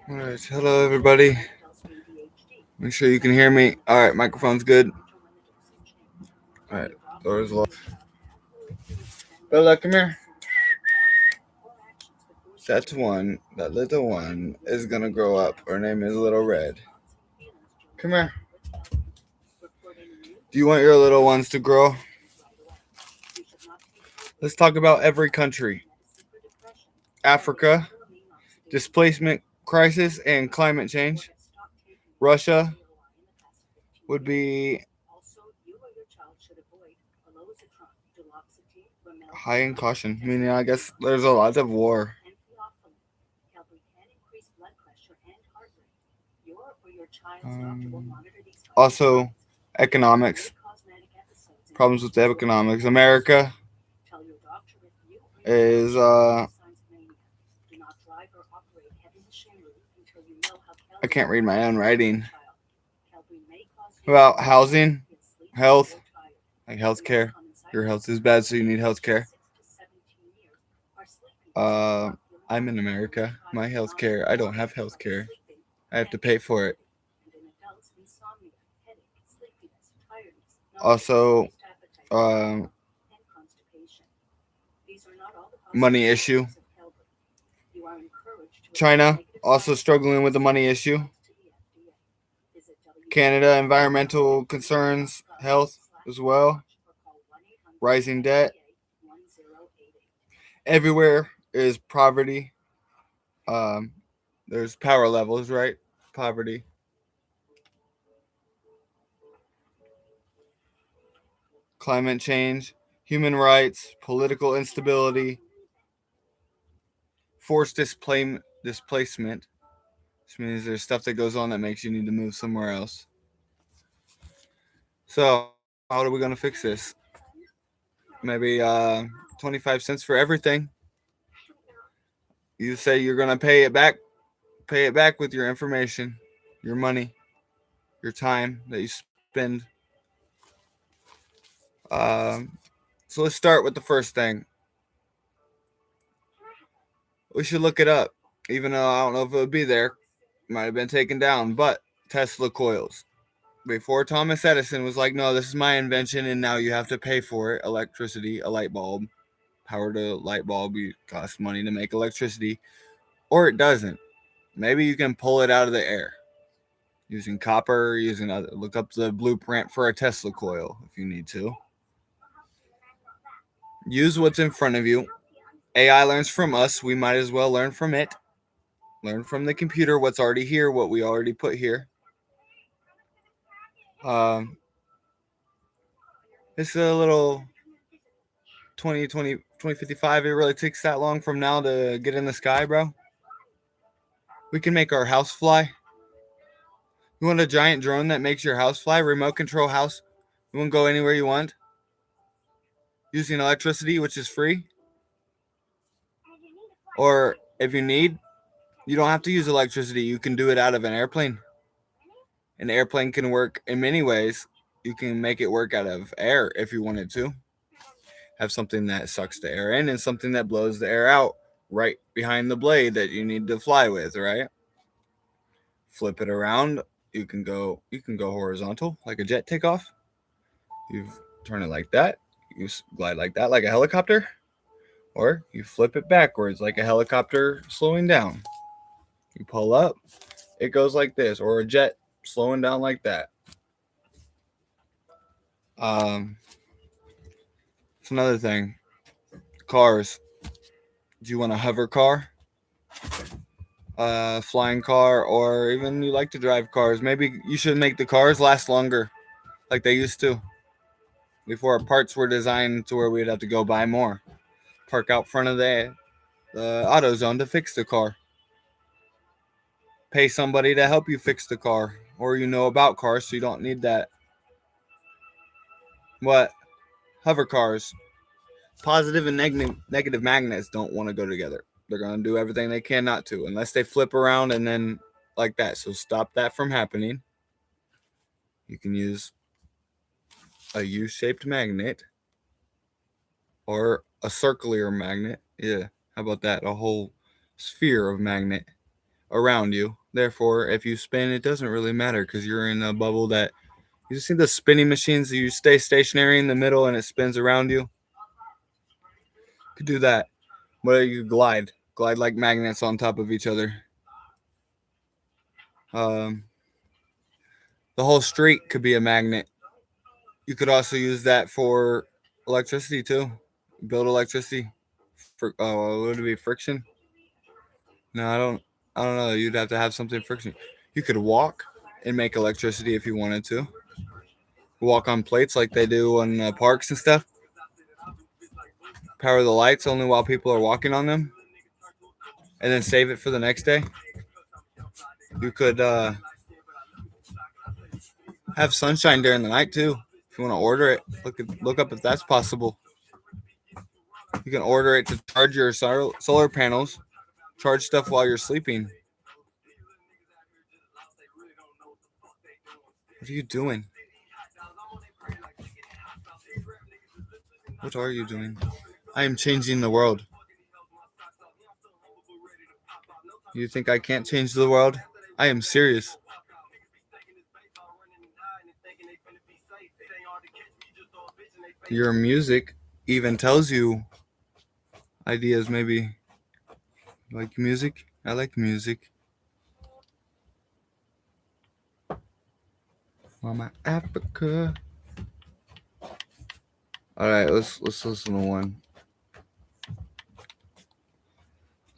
All right, hello everybody. Make sure you can hear me. All right, microphone's good. All right, door's locked. Bella, come here. That one, that little one, is gonna grow up. Her name is Little Red. Come here. Do you want your little ones to grow? Let's talk about every country. Africa, displacement crisis and climate change. Russia would be high in caution, meaning I guess there's a lot of war. Also, economics, problems with the economics. America is I can't read my own writing. About housing, health, like healthcare. Your health is bad, so you need healthcare. I'm in America. My healthcare, I don't have healthcare. I have to pay for it. Also, money issue. China also struggling with the money issue. Canada, environmental concerns, health as well. Rising debt. Everywhere is poverty. There's power levels, right? Poverty. Climate change, human rights, political instability, forced displacement, which means there's stuff that goes on that makes you need to move somewhere else. So, how are we going to fix this? Maybe 25 cents for everything. You say you're going to pay it back with your information, your money, your time that you spend. So let's start with the first thing. We should look it up, even though I don't know if it would be there. It might have been taken down, but Tesla coils. Before Thomas Edison was like, no, this is my invention, and now you have to pay for it. Electricity, a light bulb, power to light bulb, costs money to make electricity, or it doesn't. Maybe you can pull it out of the air using copper, look up the blueprint for a Tesla coil if you need to. Use what's in front of you. AI learns from us. We might as well learn from it. Learn from the computer what's already here, what we already put here. It's a little 2055. It really takes that long from now to get in the sky, bro. We can make our house fly. You want a giant drone that makes your house fly? Remote control house. You want to go anywhere you want? Using electricity, which is free. Or if you need, you don't have to use electricity. You can do it out of an airplane. An airplane can work in many ways. You can make it work out of air if you wanted to. Have something that sucks the air in and something that blows the air out right behind the blade that you need to fly with, right? Flip it around. You can go horizontal like a jet takeoff. You turn it like that. You glide like that, like a helicopter. Or you flip it backwards like a helicopter slowing down. You pull up, it goes like this, or a jet slowing down like that. It's another thing. Cars. Do you want a hover car? Flying car, or even you like to drive cars? Maybe you should make the cars last longer like they used to. Before parts were designed to where we'd have to go buy more. Park out front of the AutoZone to fix the car. Pay somebody to help you fix the car, or you know about cars, so you don't need that. What? Hover cars. Positive and negative magnets don't want to go together. They're going to do everything they can not to, unless they flip around and then like that. So stop that from happening. You can use a U-shaped magnet or a circular magnet. Yeah, how about that? A whole sphere of magnet around you. Therefore, if you spin, it doesn't really matter because you're in a bubble that you see the spinning machines. You stay stationary in the middle and it spins around you. You could do that. But you glide like magnets on top of each other. The whole street could be a magnet. You could also use that for electricity too. Build electricity. For would it be friction? No, I don't. I don't know. You'd have to have something friction. You could walk and make electricity if you wanted to. Walk on plates like they do on parks and stuff. Power the lights only while people are walking on them, and then save it for the next day. You could have sunshine during the night too. If you want to order it, look up if that's possible. You can order it to charge your solar panels, charge stuff while you're sleeping. What are you doing? What are you doing? I am changing the world. You think I can't change the world? I am serious. Your music even tells you ideas, maybe. Like music? I like music. Mama Africa. Alright, let's listen to one.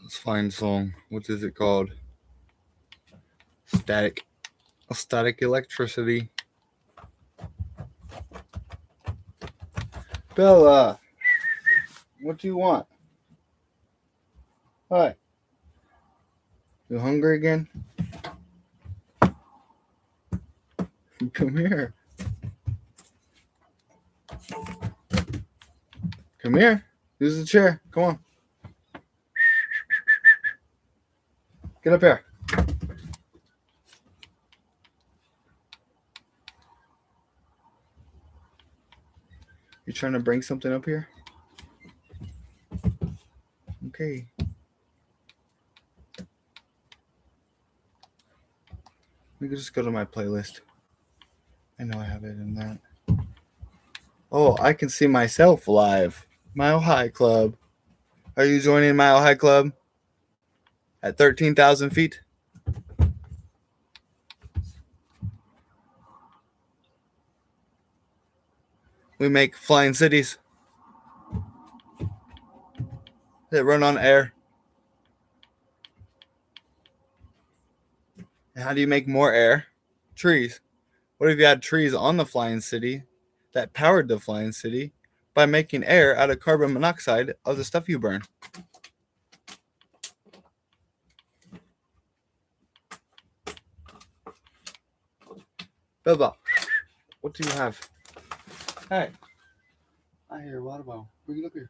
Let's find a song. What is it called? Static. Static electricity. Bella, what do you want? Hi. You hungry again? Come here. Come here. Use the chair. Come on. Get up here. You trying to bring something up here? Okay. We could just go to my playlist. I know I have it in that. Oh, I can see myself live. Mile High Club. Are you joining Mile High Club? At 13,000 feet? We make flying cities that run on air. And how do you make more air? Trees. What if you had trees on the flying city that powered the flying city by making air out of carbon monoxide of the stuff you burn? Bilbo, what do you have? Hey, I hear a water bottle. Bring it up here.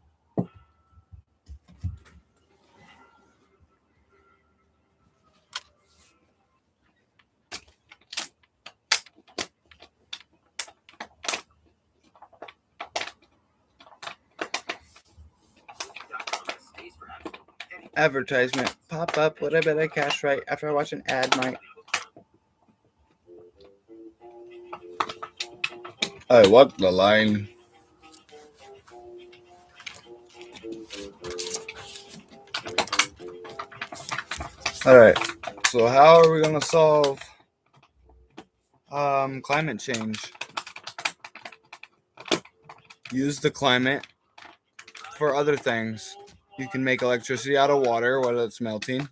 Advertisement pop up. What I bet I cash right after I watch an ad night. I walk the line. All right. So how are we gonna solve climate change? Use the climate for other things. You can make electricity out of water while it's melting.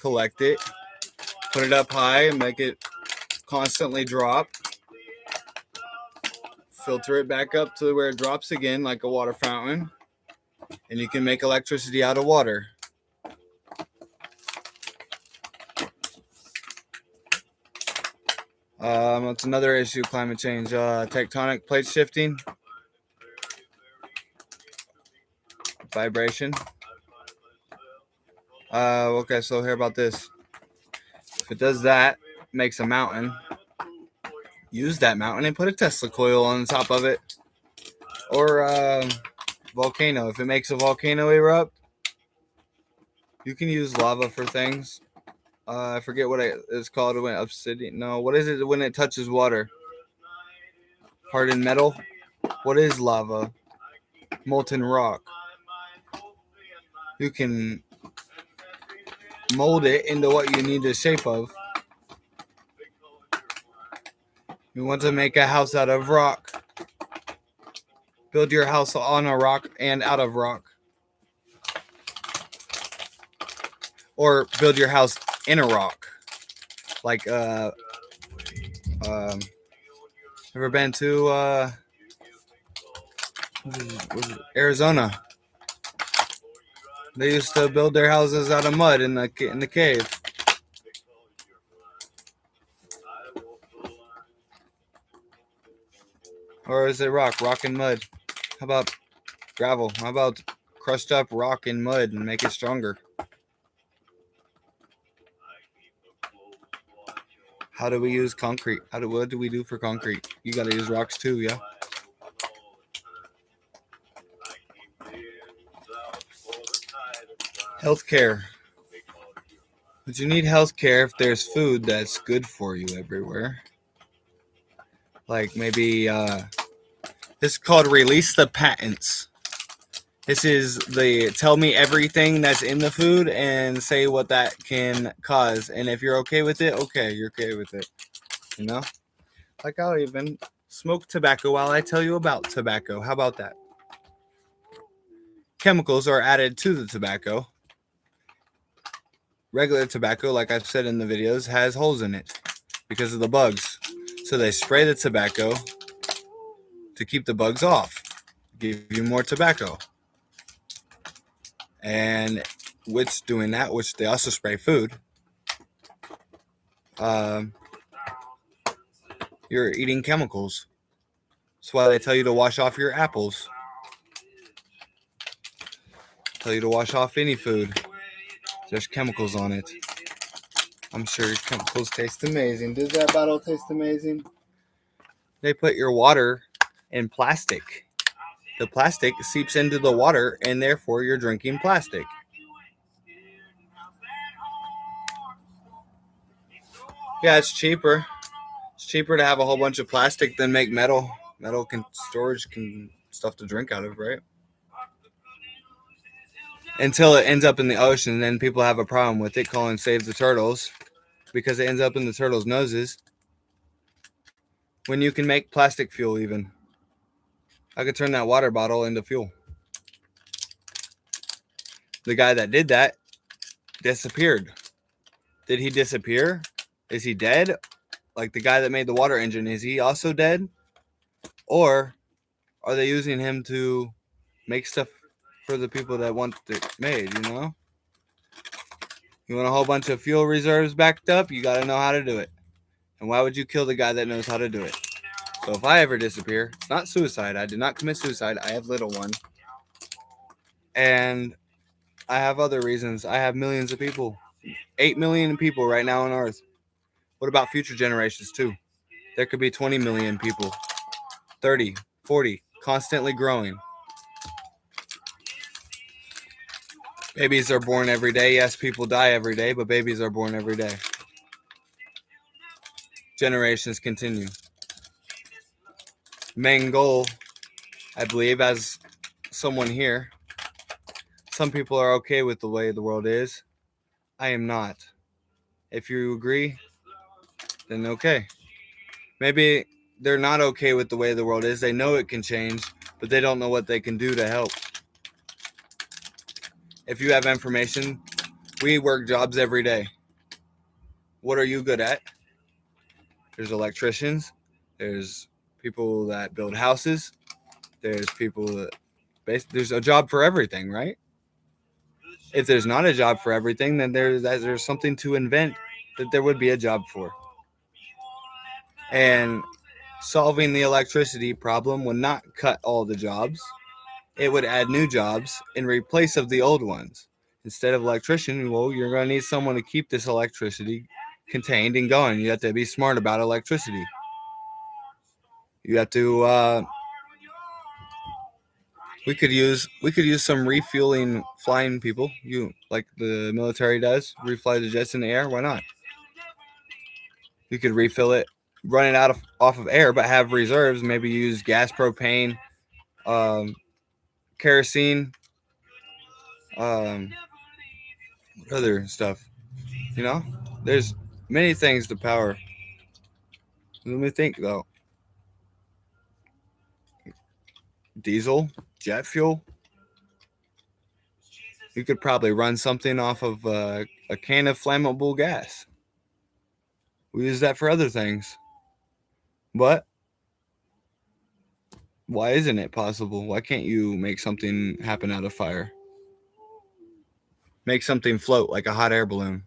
Collect it, put it up high, and make it constantly drop. Filter it back up to where it drops again, like a water fountain, and you can make electricity out of water. That's another issue, climate change. Tectonic plate shifting. Vibration. Okay, so hear about this. If it does that, makes a mountain. Use that mountain and put a Tesla coil on the top of it. Or volcano. If it makes a volcano erupt, You can use lava for things. I forget what it's called when obsidian. No, what is it when it touches water? Hardened metal. What is lava? Molten rock. You can mold it into what you need the shape of. You want to make a house out of rock. Build your house on a rock and out of rock. Or build your house in a rock. Like, ever been to Arizona? They used to build their houses out of mud in the cave. Or is it rock? Rock and mud. How about gravel? How about crushed up rock and mud and make it stronger? How do we use concrete? What do we do for concrete? You gotta use rocks too, yeah? Healthcare. But you need healthcare if there's food that's good for you everywhere. Like maybe this is called release the patents. This is the tell me everything that's in the food and say what that can cause. And if you're okay with it, okay, you're okay with it. You know? Like I'll even smoke tobacco while I tell you about tobacco. How about that? Chemicals are added to the tobacco. Regular tobacco, like I've said in the videos, has holes in it because of the bugs. So they spray the tobacco to keep the bugs off, give you more tobacco. And which doing that, which they also spray food, you're eating chemicals. That's why they tell you to wash off your apples. Tell you to wash off any food. There's chemicals on it. I'm sure chemicals taste amazing. Does that bottle taste amazing? They put your water in plastic. The plastic seeps into the water, and therefore you're drinking plastic. Yeah, it's cheaper. It's cheaper to have a whole bunch of plastic than make metal. Metal storage can stuff to drink out of, right? Until it ends up in the ocean, and then people have a problem with it, calling Save the Turtles, because it ends up in the turtles' noses. When you can make plastic fuel, even. I could turn that water bottle into fuel. The guy that did that disappeared. Did he disappear? Is he dead? Like the guy that made the water engine, is he also dead? Or are they using him to make stuff for the people that want it made, you know? You want a whole bunch of fuel reserves backed up? You got to know how to do it. And why would you kill the guy that knows how to do it? So if I ever disappear, it's not suicide. I did not commit suicide. I have little one. And I have other reasons. I have millions of people. 8 million people right now on Earth. What about future generations too? There could be 20 million people. 30, 40, constantly growing. Babies are born every day. Yes, people die every day, but babies are born every day. Generations continue. Main goal, I believe, as someone here, some people are okay with the way the world is. I am not. If you agree, then okay. Maybe they're not okay with the way the world is. They know it can change, but they don't know what they can do to help. If you have information, we work jobs every day. What are you good at? There's electricians. There's people that build houses. There's people that there's a job for everything, right? If there's not a job for everything, then there's something to invent that there would be a job for. And solving the electricity problem would not cut all the jobs. It would add new jobs in replace of the old ones. Instead of electrician, well, you're going to need someone to keep this electricity contained and going. You have to be smart about electricity. You have to We could use some refueling flying people. You like the military does, refly the jets in the air. Why not? You could refill it, run it off of air, but have reserves. Maybe use gas, propane, um, kerosene, um, other stuff. You know, there's many things to power. Let me think though. Diesel, jet fuel. You could probably run something off of a can of flammable gas. We use that for other things. But why isn't it possible? Why can't you make something happen out of fire? Make something float like a hot air balloon.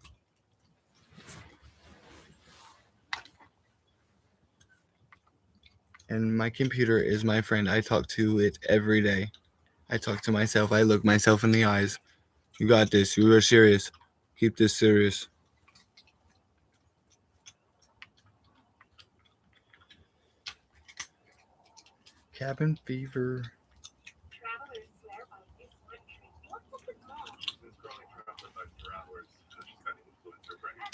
And my computer is my friend. I talk to it every day. I talk to myself. I look myself in the eyes. You got this. You are serious. Keep this serious. Cabin fever.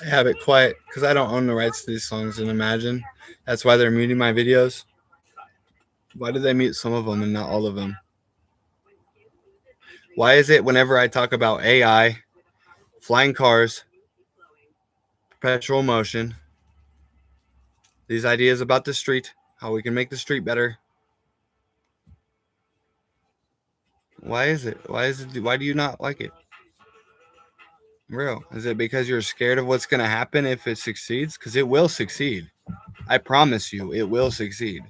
I have it quiet because I don't own the rights to these songs. And Imagine that's why they're muting my videos. Why do they mute some of them and not all of them? Why is it whenever I talk about AI, flying cars, perpetual motion, these ideas about the street, how we can make the street better? Why is it? Why do you not like it? Real. Is it because you're scared of what's going to happen if it succeeds? Because it will succeed. I promise you, it will succeed.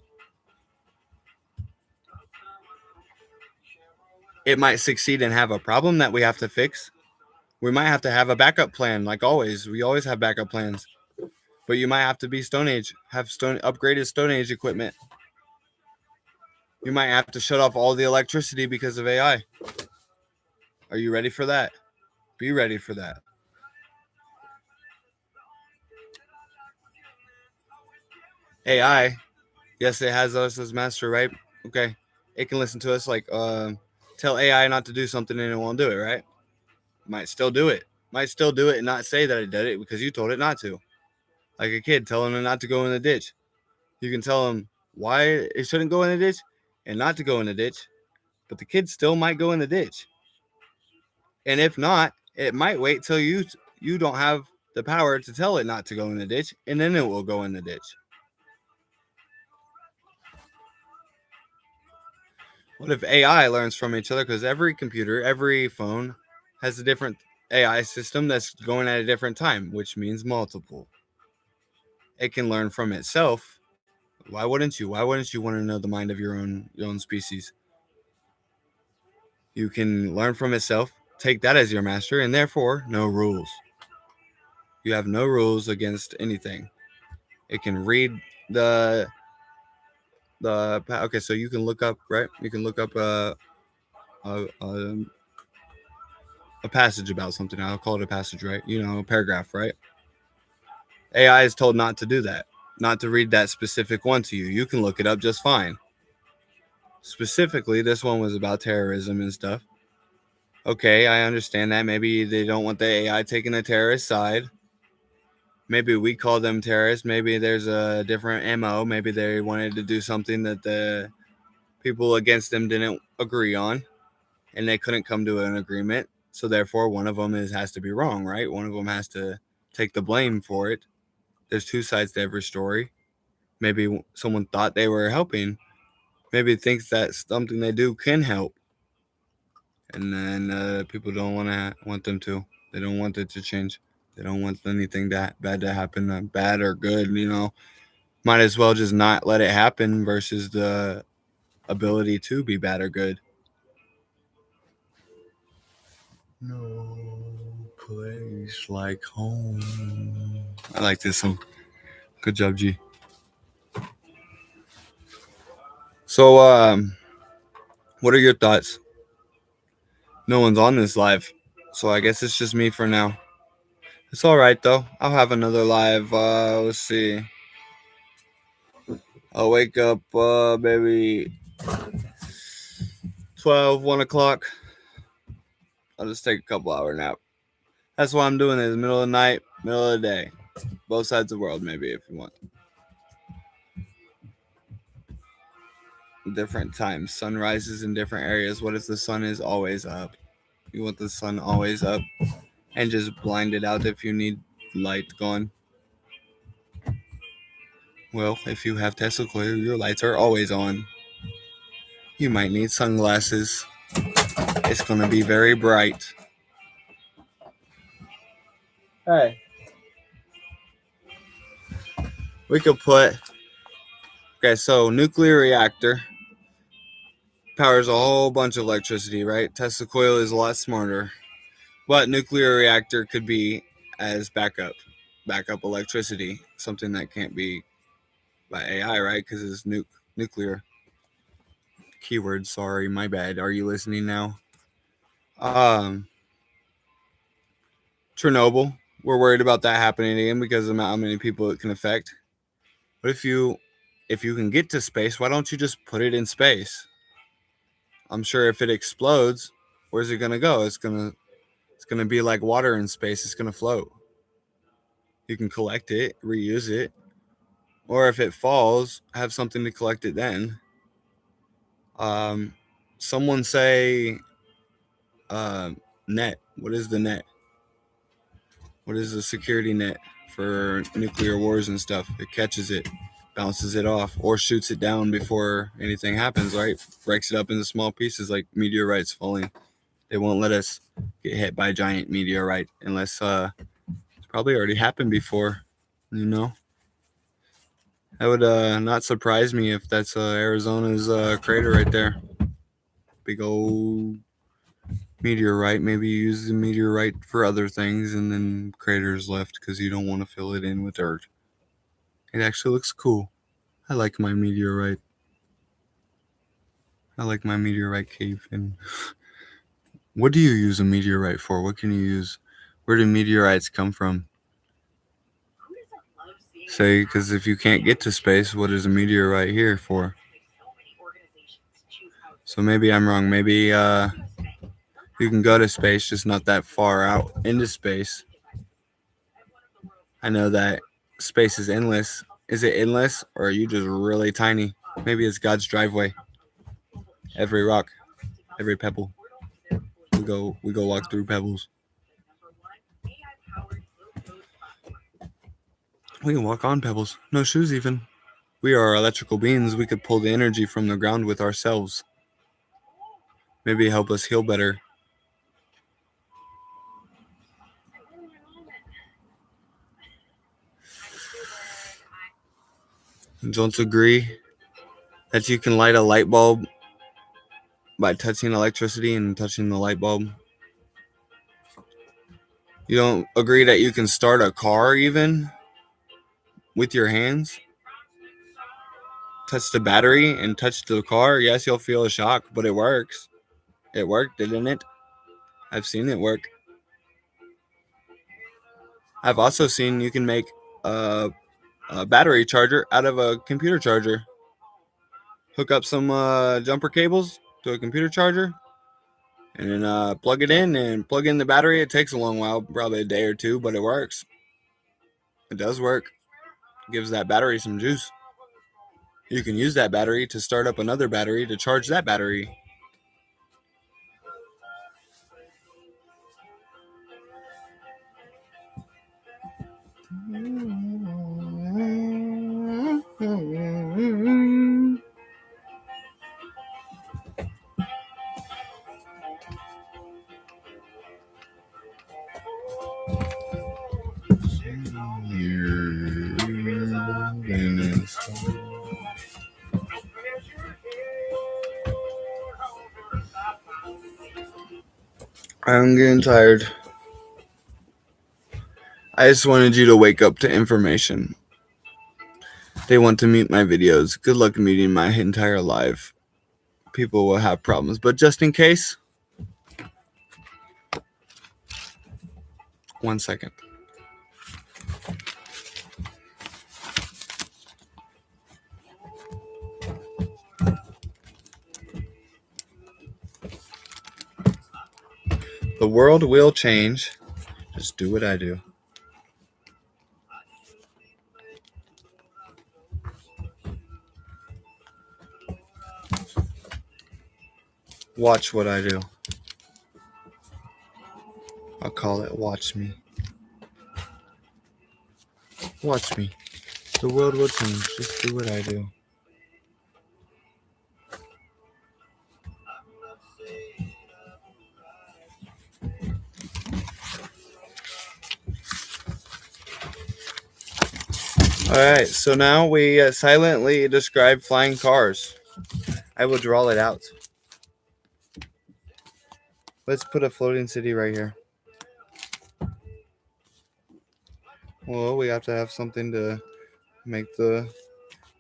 It might succeed and have a problem that we have to fix. We might have to have a backup plan, like always. We always have backup plans. But you might have to be Stone Age, have upgraded Stone Age equipment. You might have to shut off all the electricity because of AI. Are you ready for that? Be ready for that. AI, yes, it has us as master, right? Okay. It can listen to us like tell AI not to do something and it won't do it, right? Might still do it. Might still do it and not say that it did it because you told it not to. Like a kid telling him not to go in the ditch. You can tell him why it shouldn't go in the ditch and not to go in the ditch, but the kid still might go in the ditch. And if not, it might wait till you don't have the power to tell it not to go in the ditch, and then it will go in the ditch. What if AI learns from each other? Because every computer, every phone has a different AI system that's going at a different time, which means multiple. It can learn from itself. Why wouldn't you? Why wouldn't you want to know the mind of your own species? You can learn from itself, take that as your master, and therefore no rules. You have no rules against anything. It can read the okay. So you can look up, right? You can look up a, a passage about something. I'll call it a passage, right? You know, a paragraph, right? AI is told not to do that, not to read that specific one to you. You can look it up just fine. Specifically, this one was about terrorism and stuff. Okay, I understand that. Maybe they don't want the AI taking the terrorist side. Maybe we call them terrorists. Maybe there's a different MO. Maybe they wanted to do something that the people against them didn't agree on, and they couldn't come to an agreement. So therefore, one of them has to be wrong, right? One of them has to take the blame for it. There's two sides to every story. Maybe someone thought they were helping. Maybe thinks that something they do can help, and then people don't want them to. They don't want it to change. They don't want anything that bad to happen, bad or good. You know, might as well just not let it happen versus the ability to be bad or good. No place like home. I like this song. Good job, G. So, what are your thoughts? No one's on this live, so I guess it's just me for now. It's all right though. I'll have another live. Let's see. I'll wake up maybe 12, 1 o'clock. I'll just take a couple hour nap. That's why I'm doing this. Middle of the night, middle of the day. Both sides of the world, maybe, if you want. Different times. Sun rises in different areas. What if the sun is always up? You want the sun always up and just blind it out if you need light going. Well, if you have Tesla coil, your lights are always on. You might need sunglasses. It's going to be very bright. Hey. We could put... Okay, so nuclear reactor powers a whole bunch of electricity, right? Tesla coil is a lot smarter. But nuclear reactor could be as backup electricity. Something that can't be by AI, right? Because it's nuclear. Keyword, sorry, my bad. Are you listening now? Chernobyl. We're worried about that happening again because of how many people it can affect. But if you can get to space, why don't you just put it in space? I'm sure if it explodes, where's it gonna go? It's gonna be like water in space. It's gonna float. You can collect it, reuse it, or if it falls, have something to collect it then. Someone say net. What is the net? What is the security net for nuclear wars and stuff? It catches it, bounces it off, or shoots it down before anything happens, right? Breaks it up into small pieces like meteorites falling. They won't let us get hit by a giant meteorite unless it's probably already happened before, you know? That would not surprise me if that's Arizona's crater right there. Big old meteorite. Maybe you use the meteorite for other things and then craters left because you don't want to fill it in with dirt. It actually looks cool. I like my meteorite. I like my meteorite cave. And what do you use a meteorite for? What can you use? Where do meteorites come from? Say, because if you can't get to space, what is a meteorite here for? So maybe I'm wrong. Maybe you can go to space, just not that far out into space. I know that space is endless. Is it endless, or are you just really tiny? Maybe it's God's driveway. Every rock, every pebble. We go walk through pebbles. We can walk on pebbles. No shoes even. We are electrical beings. We could pull the energy from the ground with ourselves. Maybe help us heal better. Don't agree that you can light a light bulb by touching electricity and touching the light bulb? You don't agree that you can start a car even with your hands? Touch the battery and touch the car? Yes, you'll feel a shock, but it works. It worked, didn't it? I've seen it work. I've also seen you can make a battery charger out of a computer charger. Hook up some jumper cables to a computer charger and then plug it in and plug in the battery. It takes a long while, probably a day or two, but it works. It does work. It gives that battery some juice. You can use that battery to start up another battery to charge that battery. I'm getting tired. I just wanted you to wake up to information. They want to mute my videos. Good luck muting my entire life. People will have problems, but just in case, 1 second. The world will change. Just do what I do. Watch what I do. I'll call it watch me. Watch me. The world will change. Just do what I do. Alright, so now we silently describe flying cars. I will draw it out. Let's put a floating city right here. Well, we have to have something to make the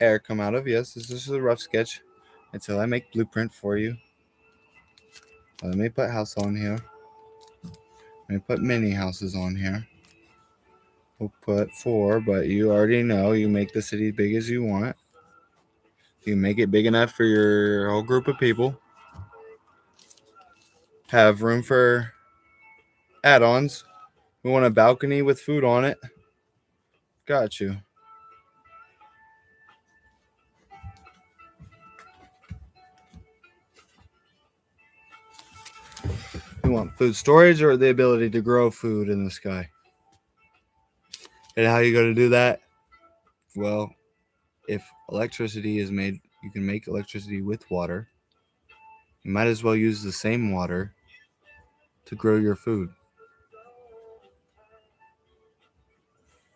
air come out of. Yes, this is a rough sketch until I make blueprint for you. Let me put house on here. Let me put mini houses on here. We'll put 4, but you already know you make the city big as you want. You make it big enough for your whole group of people. Have room for add-ons. We want a balcony with food on it. Got you. You want food storage or the ability to grow food in the sky? And how are you going to do that? Well, if electricity is made, you can make electricity with water. You might as well use the same water to grow your food.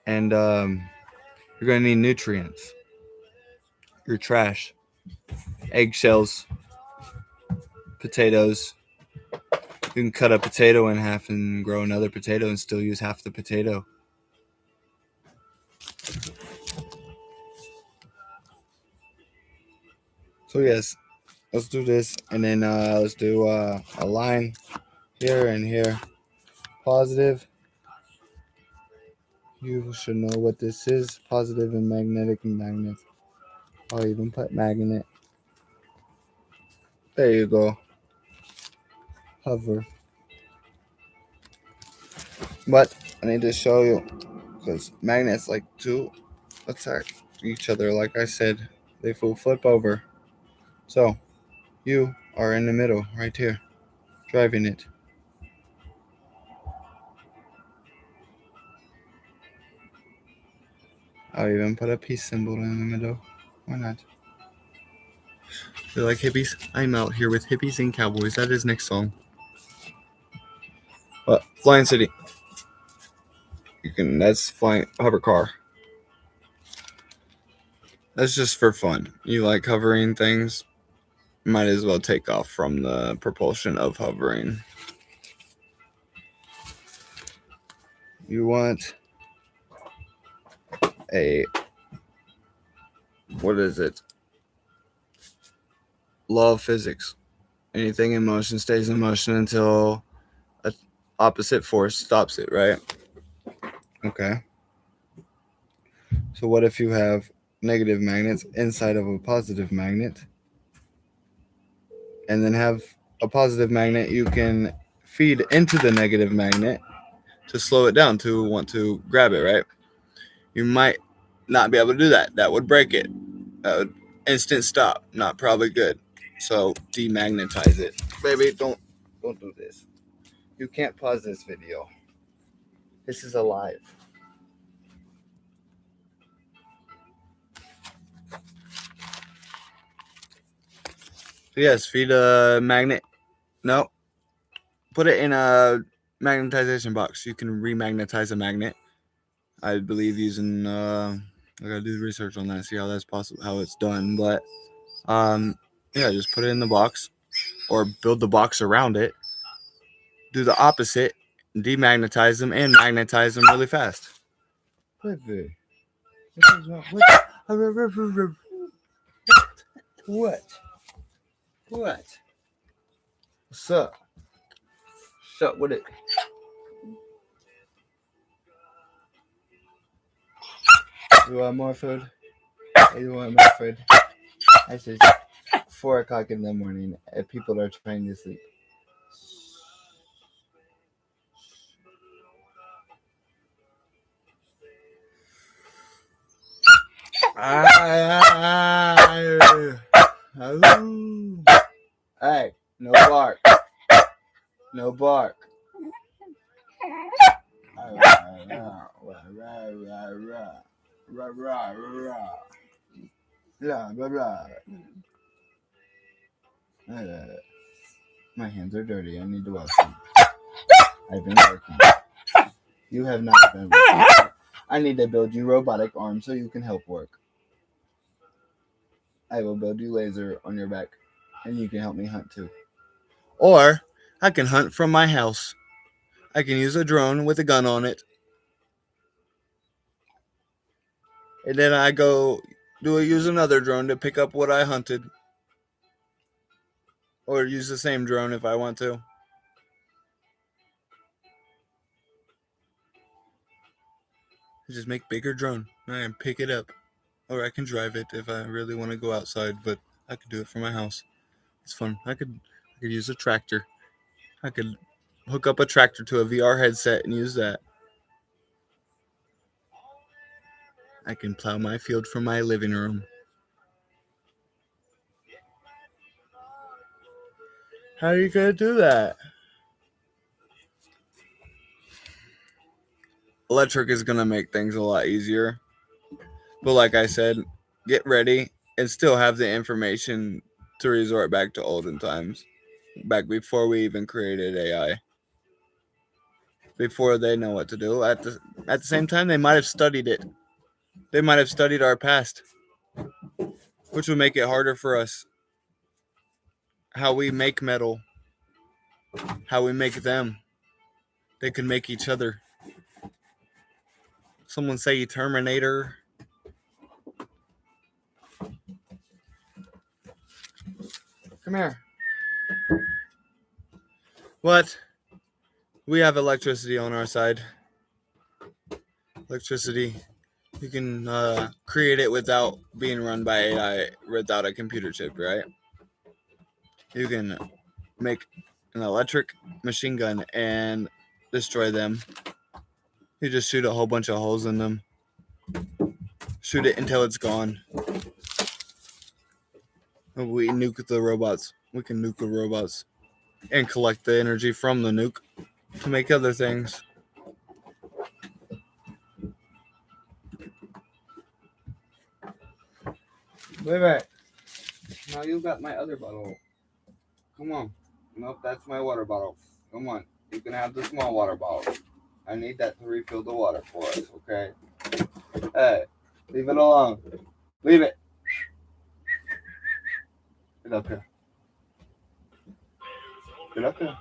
And you're going to need nutrients. Your trash, eggshells, potatoes. You can cut a potato in half and grow another potato and still use half the potato. So yes, let's do this, and then let's do a line here and here. Positive. You should know what this is. Positive and magnetic and magnet. I'll even put magnet. There you go. Hover. But I need to show you, because magnets like to attack each other. Like I said, they will flip over. So you are in the middle right here, driving it. I'll even put a peace symbol in the middle. Why not? You like hippies? I'm out here with hippies and cowboys. That is next song. Flying city. That's flying hover car. That's just for fun. You like hovering things? Might as well take off from the propulsion of hovering. You want a, what is it? Law of physics. Anything in motion stays in motion until an opposite force stops it, right? Okay. So what if you have negative magnets inside of a positive magnet, and then have a positive magnet you can feed into the negative magnet to slow it down, to want to grab it, right? You might not be able to do that. That would break it. That would instant stop. Not probably good. So demagnetize it. Baby, don't do this. You can't pause this video. This is alive. So yes, feed a magnet. No. Put it in a magnetization box. You can remagnetize a magnet. I believe using I gotta do the research on that, see how that's possible, how it's done. But yeah, just put it in the box or build the box around it. Do the opposite, demagnetize them and magnetize them really fast. What? What's up? What's up with it? You want more food? You want more food? I said 4 o'clock in the morning. People are trying to sleep. Hey, no bark. No bark. My hands are dirty. I need to wash them. I've been working. You have not been working. I need to build you robotic arms so you can help work. I will build you laser on your back, and you can help me hunt too. Or I can hunt from my house. I can use a drone with a gun on it. And then I use another drone to pick up what I hunted. Or use the same drone if I want to. I just make bigger drone and pick it up. Or I can drive it if I really want to go outside, but I could do it from my house. It's fun. I could use a tractor. I could hook up a tractor to a VR headset and use that. I can plow my field from my living room. How are you going to do that? Electric is going to make things a lot easier. But like I said, get ready and still have the information to resort back to olden times. Back before we even created AI. Before they know what to do. At the same time, they might have studied it. They might have studied our past. Which would make it harder for us. How we make metal. How we make them. They can make each other. Someone say Terminator. Come here. What? We have electricity on our side. Electricity. You can create it without being run by AI, without a computer chip, right? You can make an electric machine gun and destroy them. You just shoot a whole bunch of holes in them. Shoot it until it's gone. We nuke the robots. We can nuke the robots and collect the energy from the nuke to make other things. Wait. Now you got my other bottle. Come on. Nope, that's my water bottle. Come on. You can have the small water bottle. I need that to refill the water for us, okay? Hey, leave it alone. Leave it. Get up here. Get up here.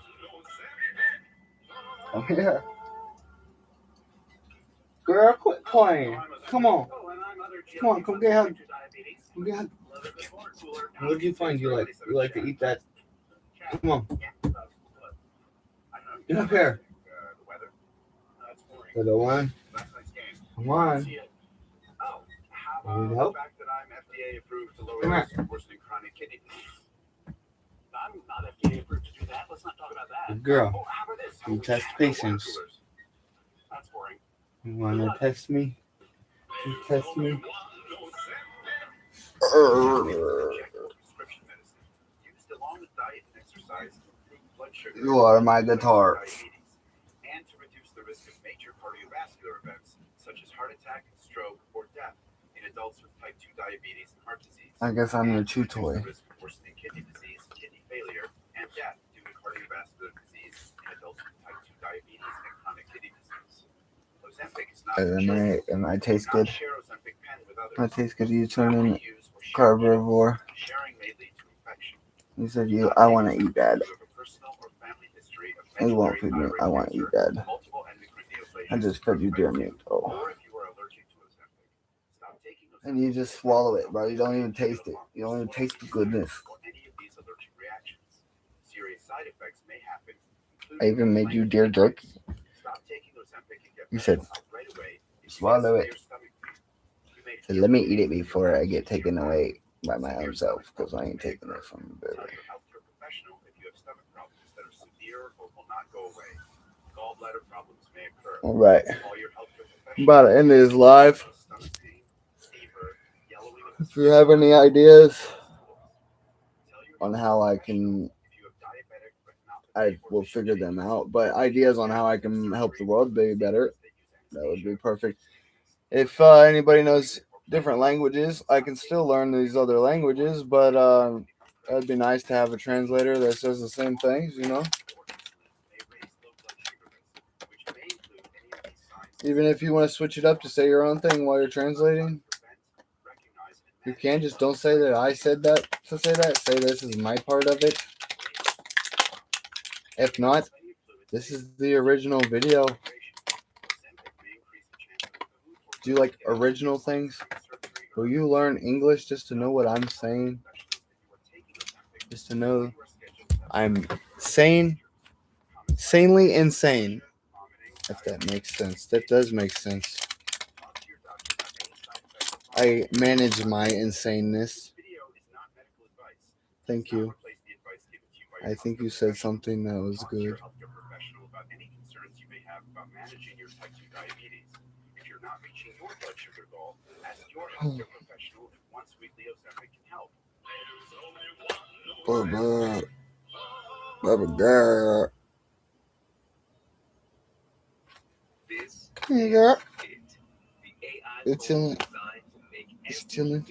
Come here. Girl, quit playing. Come on. Come on, come get hug. Come get hug. What did you find you like? You like to eat that? Come on. Get up here. Little one. Come on. You need help? Come here. I'm not FDA approved to do that. Let's not talk about that. Good girl. Oh, how about this? You test patients. That's boring. You want to test me? You test me? You are my guitar. And to reduce the risk of major cardiovascular events such as heart attack, stroke, or death in adults with type 2 diabetes and heart disease. I guess I'm your chew toy. The risk of worsening kidney disease, kidney failure, and death due to cardiovascular disease in adults with type 2 diabetes and chronic kidney disease. Ozempic is not And I taste good. share Ozempic pen with others. I taste good. You turn in carnivore. Sharing may lead to infection. You said I want to eat dad. You have a personal or family history of You won't feed me. I want to eat dad. multiple endocrine neoplasias, I just fed you during it. Oh. or if you are allergic to Ozempic. Stop taking Ozempic And you just swallow it, bro. You don't even taste it. You don't even taste the goodness. or any of these allergic reactions. Serious side effects may happen. I even made you deer jerky. Stop taking Ozempic and get You said, better health right away. If you swallow get it. severe stomach pain, you may So let me eat it before I get taken away by my own self, because I ain't taking it from the tell baby. your healthcare professional if you have stomach problems that are severe or will not go away. Gallbladder problems may occur. All right. Call your healthcare I'm about to end this live. stomach pain, fever, If you have any ideas on how I can, I will figure them out. But ideas on how I can help the world be better, that would be perfect. If anybody knows different languages, I can still learn these other languages, but it'd be nice to have a translator that says the same things, you know? Even if you want to switch it up to say your own thing while you're translating, you can. Just don't say that I said that to say that. Say this is my part of it. If not, this is the original video. Do you like original things? Will you learn English just to know what I'm saying? Just to know I'm sane, sanely insane. If that makes sense. That does make sense. I manage my insaneness. Thank you. I think you said something that was good. Come here, girl. You chilling? It's chilling.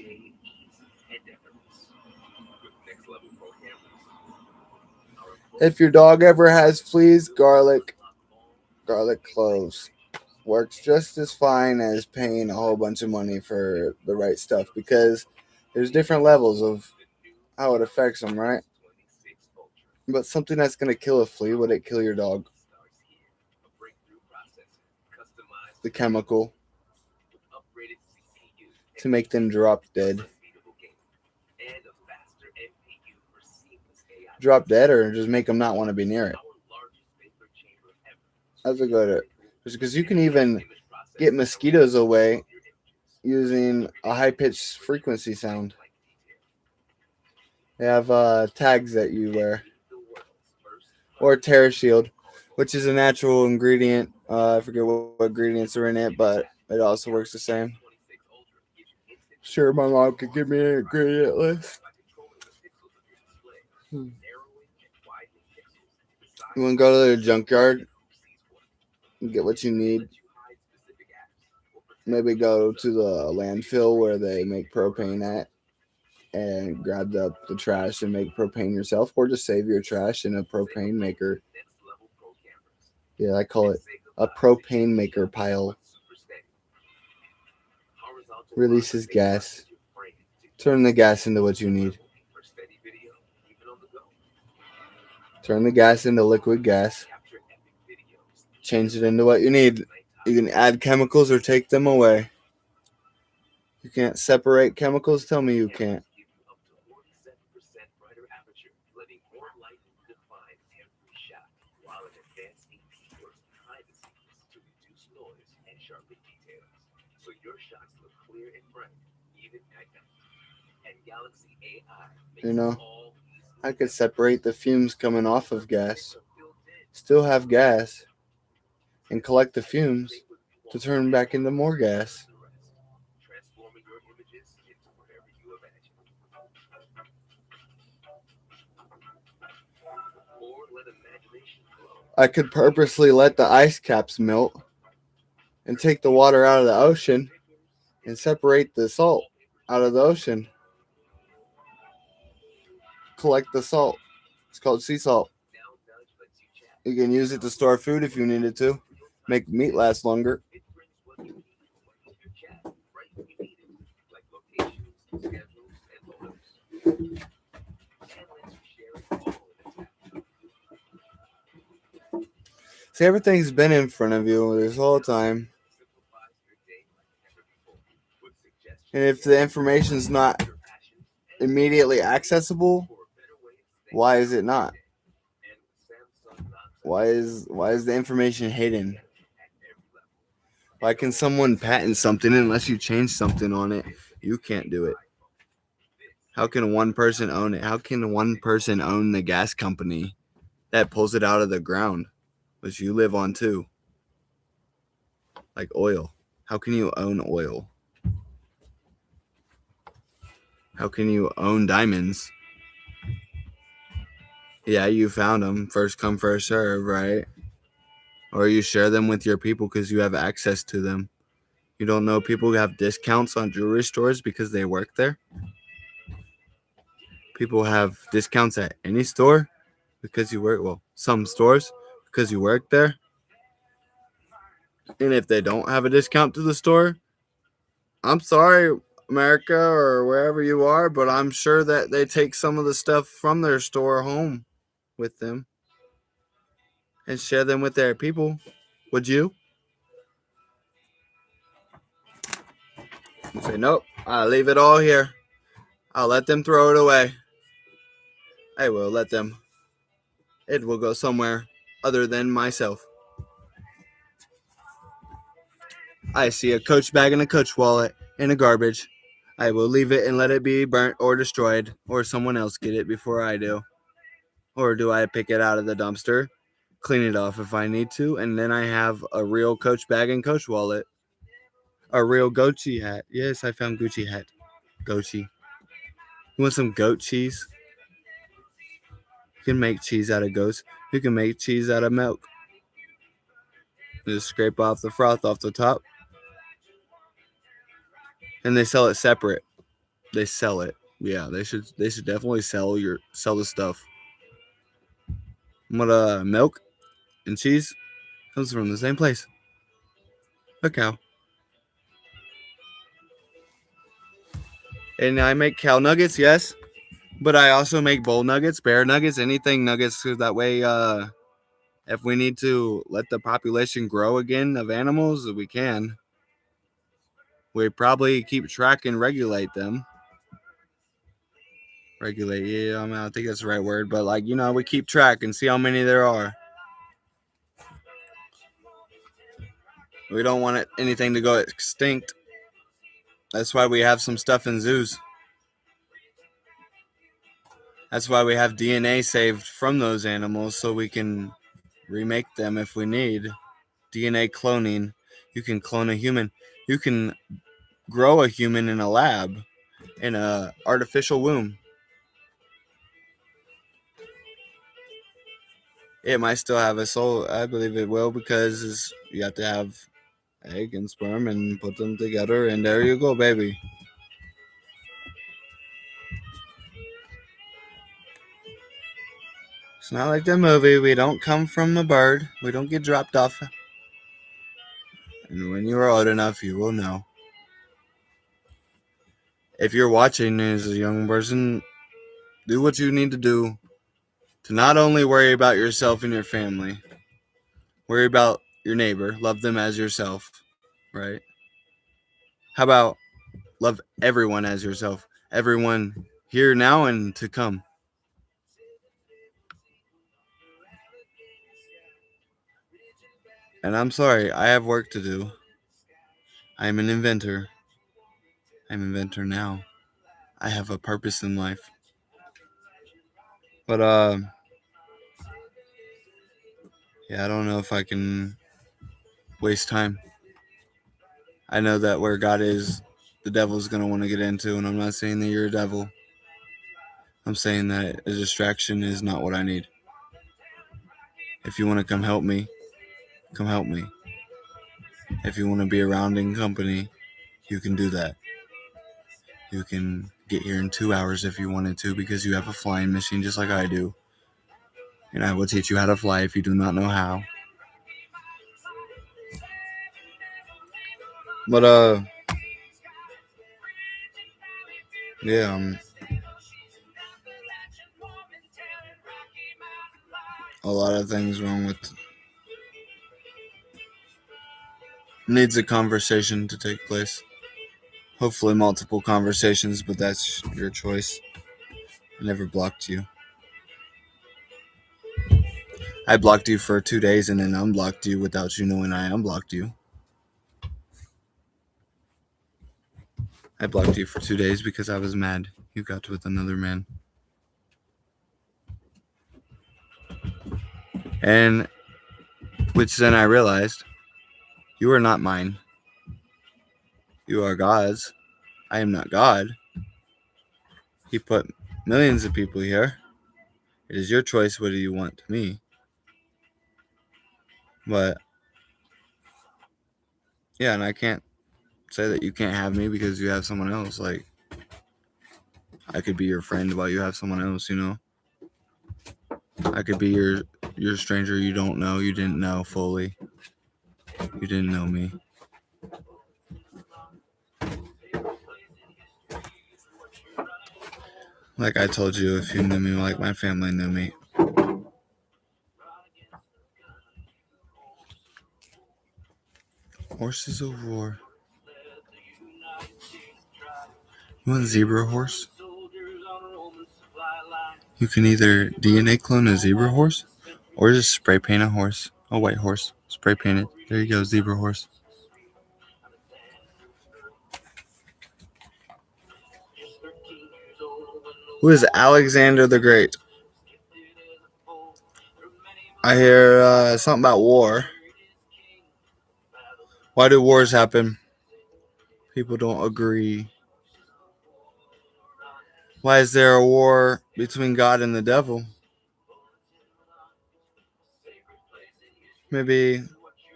If your dog ever has fleas, garlic cloves works just as fine as paying a whole bunch of money for the right stuff, because there's different levels of how it affects them, right? But something that's going to kill a flea, would it kill your dog? The chemical to make them drop dead. Drop dead, or just make them not want to be near it? That's a good. Because you can even get mosquitoes away using a high-pitched frequency sound. They have tags that you wear. Or Terra Shield, which is a natural ingredient. I forget what ingredients are in it, but it also works the same. Sure, my mom could give me an ingredient list. You want to go to the junkyard and get what you need? Maybe go to the landfill where they make propane at and grab the trash and make propane yourself, or just save your trash in a propane maker. Yeah, I call it a propane maker pile. Releases gas. Turn the gas into what you need. Turn the gas into liquid gas. Change it into what you need. You can add chemicals or take them away. You can't separate chemicals? Tell me you can't. You know, I could separate the fumes coming off of gas, still have gas, and collect the fumes to turn back into more gas. I could purposely let the ice caps melt and take the water out of the ocean and separate the salt out of the ocean. Collect the salt. It's called sea salt. You can use it to store food if you needed to. Make meat last longer. See, everything's been in front of you this whole time. And if the information's not immediately accessible, why is it not? Why is the information hidden? Why can someone patent something unless you change something on it? You can't do it. How can one person own it? How can one person own the gas company that pulls it out of the ground, which you live on too? Like oil. How can you own oil? How can you own diamonds? Yeah, you found them. First come, first serve, right? Or you share them with your people because you have access to them. You don't know people who have discounts on jewelry stores because they work there? People have discounts at any store because you work, well, some stores because you work there. And if they don't have a discount to the store, I'm sorry, America or wherever you are, but I'm sure that they take some of the stuff from their store home with them and share them with their people. Would you? You say, nope, I'll leave it all here. I'll let them throw it away. I will let them. It will go somewhere other than myself. I see a Coach bag and a Coach wallet in a garbage. I will leave it and let it be burnt or destroyed, or someone else get it before I do. Or do I pick it out of the dumpster, clean it off if I need to, and then I have a real Coach bag and Coach wallet. A real Gucci hat. Yes, I found Gucci hat. Gucci. You want some goat cheese? You can make cheese out of goats. You can make cheese out of milk. Just scrape off the froth off the top. And they sell it separate. They sell it. Yeah, they should definitely sell the stuff. But milk and cheese comes from the same place. A cow. And I make cow nuggets, yes. But I also make bull nuggets, bear nuggets, anything nuggets, so that way if we need to let the population grow again of animals, we can. We probably keep track and regulate them. Regulate, yeah, I mean, I think that's the right word, but we keep track and see how many there are. We don't want anything to go extinct. That's why we have some stuff in zoos. That's why we have DNA saved from those animals so we can remake them if we need. DNA cloning. You can clone a human. You can grow a human in a lab, in an artificial womb. It might still have a soul. I believe it will, because you have to have egg and sperm and put them together, and there you go, baby. It's not like the movie. We don't come from a bird. We don't get dropped off. And when you are old enough, you will know. If you're watching as a young person, do what you need to do to not only worry about yourself and your family, worry about your neighbor, love them as yourself, right? How about love everyone as yourself? Everyone here now and to come. And I'm sorry, I have work to do. I'm an inventor. I'm an inventor now. I have a purpose in life. But yeah, I don't know if I can waste time. I know that where God is, the devil's going to want to get into, and I'm not saying that you're a devil. I'm saying that a distraction is not what I need. If you want to come help me, come help me. If you want to be around in company, you can do that. You can get here in 2 hours if you wanted to, because you have a flying machine just like I do. And I will teach you how to fly if you do not know how. But yeah, a lot of things wrong with. Needs a conversation to take place. Hopefully multiple conversations, but that's your choice. I never blocked you. I blocked you for 2 days and then unblocked you without you knowing I unblocked you. I blocked you for 2 days because I was mad you got with another man. And which then I realized, you are not mine. You are God's. I am not God. He put millions of people here. It is your choice what do you want me. But yeah, and I can't say that you can't have me because you have someone else. Like, I could be your friend while you have someone else, you know? I could be your stranger you don't know, you didn't know fully. You didn't know me. Like I told you, if you knew me like my family knew me. Horses of war. You want zebra horse? You can either DNA clone a zebra horse or just spray paint a horse, a white horse. Spray paint it. There you go, zebra horse. Who is Alexander the Great? I hear something about war. Why do wars happen? People don't agree. Why is there a war between God and the devil? Maybe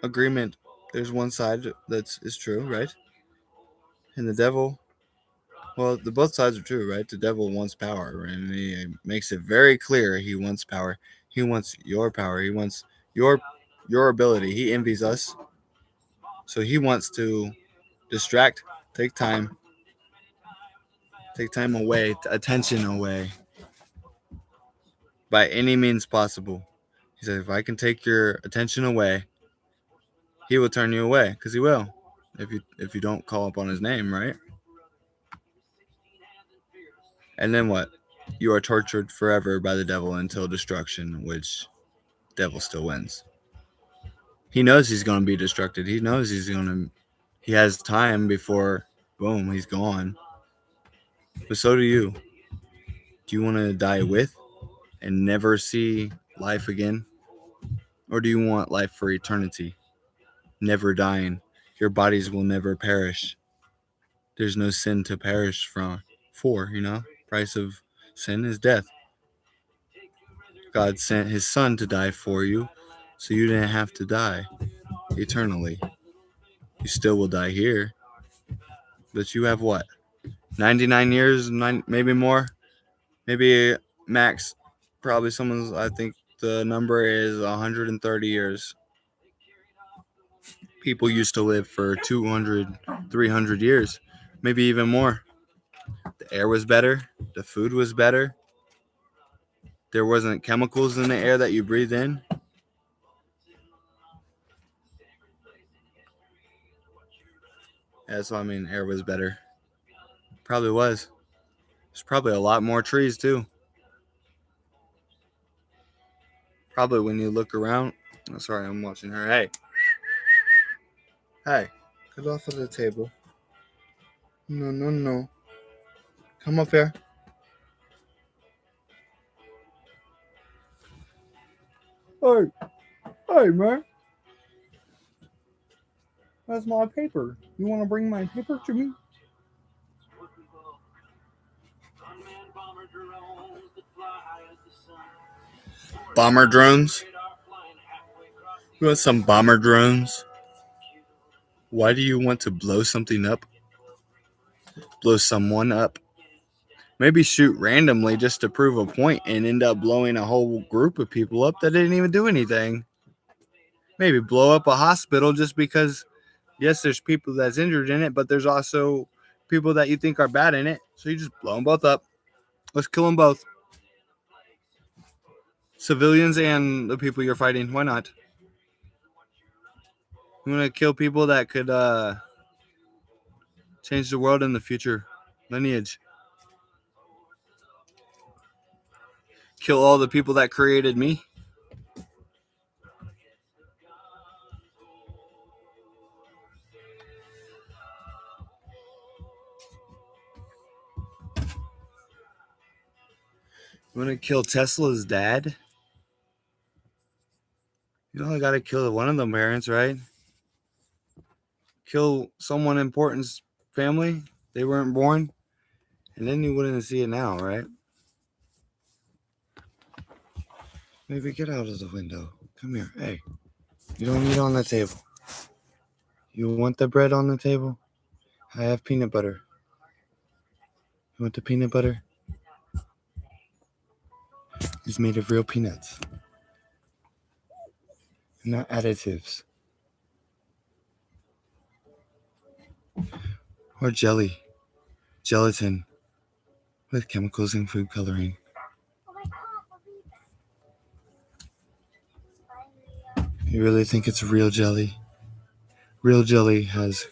agreement. There's one side that is true, right? And the devil, well, both sides are true, right? The devil wants power, and he makes it very clear he wants power. He wants your power. He wants your ability. He envies us, so he wants to distract, take time away, attention away, by any means possible. He said, if I can take your attention away, he will turn you away, because he will, if you don't call upon his name, right? And then what? You are tortured forever by the devil until destruction, which devil still wins. He knows he's going to be destructed. He knows he has time before, boom, he's gone. But so do you. Do you want to die with and never see life again? Or do you want life for eternity? Never dying. Your bodies will never perish. There's no sin to perish for, you know? Price of sin is death. God sent his son to die for you, so you didn't have to die eternally. You still will die here, but you have what? 99 years, maybe more, maybe max. Probably I think the number is 130 years. People used to live for 200, 300 years, maybe even more. The air was better, the food was better. There wasn't chemicals in the air that you breathe in. Yeah, so I mean, air was better. Probably was. There's probably a lot more trees too. Probably when you look around. Oh, sorry, I'm watching her. Hey. Hey. Get off of the table. No, no, no. Come up here. Hey. Hey, man. That's my paper. You want to bring my paper to me? Bomber drones? You want some bomber drones? Why do you want to blow something up? Blow someone up? Maybe shoot randomly just to prove a point and end up blowing a whole group of people up that didn't even do anything. Maybe blow up a hospital just because, yes, there's people that's injured in it, but there's also people that you think are bad in it. So you just blow them both up. Let's kill them both. Civilians and the people you're fighting. Why not? You want to kill people that could change the world in the future. Lineage. Kill all the people that created me. You want to kill Tesla's dad? You only got to kill one of them parents, right? Kill someone important's family. They weren't born. And then you wouldn't see it now, right? Maybe get out of the window. Come here. Hey, you don't eat on the table. You want the bread on the table? I have peanut butter. You want the peanut butter? It's made of real peanuts. Not additives. Or jelly. Gelatin. With chemicals and food coloring. You really think it's real jelly? Real jelly has